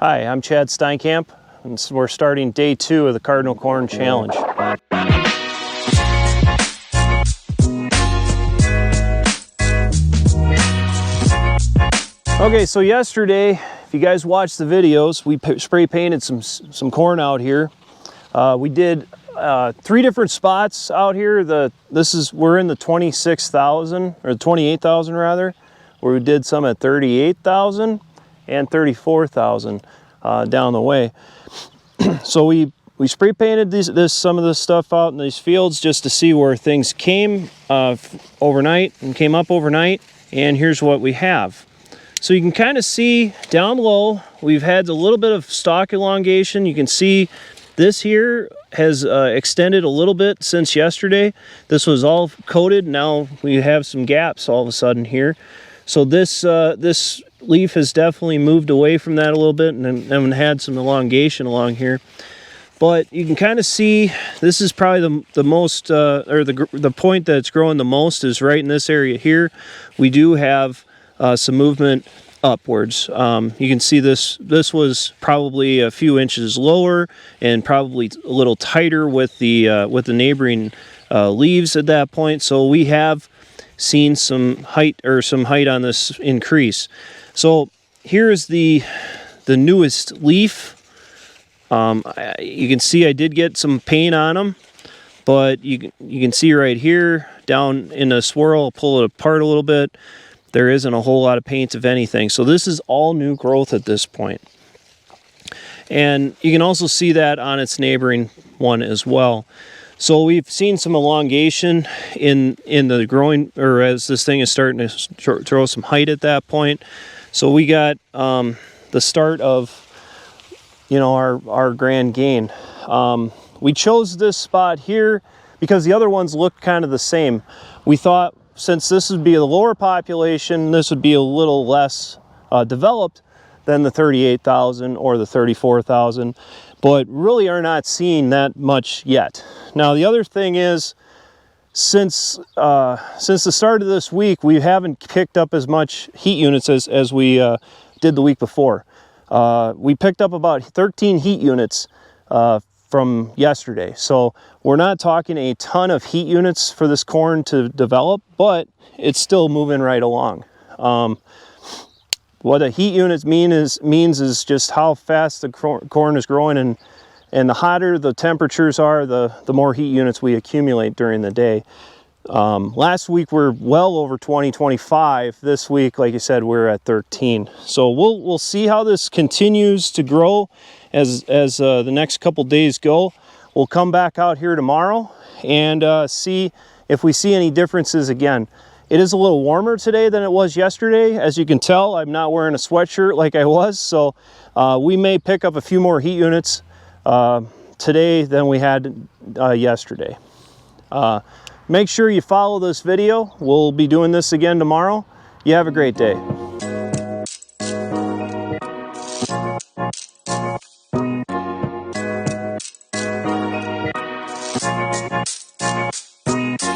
Hi, I'm Chad Steinkamp, and we're starting day 2 of the Cardinal Corn Challenge. Okay, so yesterday, if you guys watched the videos, we spray painted some corn out here. We did 3 different spots out here. We're in the 26,000 or 28,000 rather, where we did some at 38,000 and 34,000 down the way. So we spray painted some of this stuff out in these fields just to see where things came overnight and came up overnight. And here's what we have. So you can kind of see down low, we've had a little bit of stalk elongation. You can see this here has extended a little bit since yesterday. This was all coated. Now we have some gaps all of a sudden here. So this leaf has definitely moved away from that a little bit and had some elongation along here. But you can kind of see this is probably the most, or the point that's growing the most is right in this area here. We do have some movement upwards. You can see this was probably a few inches lower and probably a little tighter with the neighboring leaves at that point. So we have seen some height on this increase. So here is the newest leaf. You can see I did get some paint on them, but you can see right here down in the swirl, I'll pull it apart a little bit. There isn't a whole lot of paint, if anything. So this is all new growth at this point. And you can also see that on its neighboring one as well. So we've seen some elongation in the growing, or as this thing is starting to throw some height at that point. So we got the start of, our grand gain. We chose this spot here because the other ones looked kind of the same. We thought since this would be a lower population, this would be a little less developed than the 38,000 or the 34,000, but really are not seeing that much yet. Now the other thing is, since the start of this week, we haven't picked up as much heat units as we did the week before. We picked up about 13 heat units from yesterday. So we're not talking a ton of heat units for this corn to develop, but it's still moving right along. What a heat unit means is just how fast the corn is growing, and the hotter the temperatures are, the more heat units we accumulate during the day. Last week we're well over 25. This week, like I said, we're at 13. So we'll see how this continues to grow as the next couple days go. We'll come back out here tomorrow and see if we see any differences again. It is a little warmer today than it was yesterday. As you can tell, I'm not wearing a sweatshirt like I was, so we may pick up a few more heat units today than we had yesterday. Make sure you follow this video. We'll be doing this again tomorrow. You have a great day.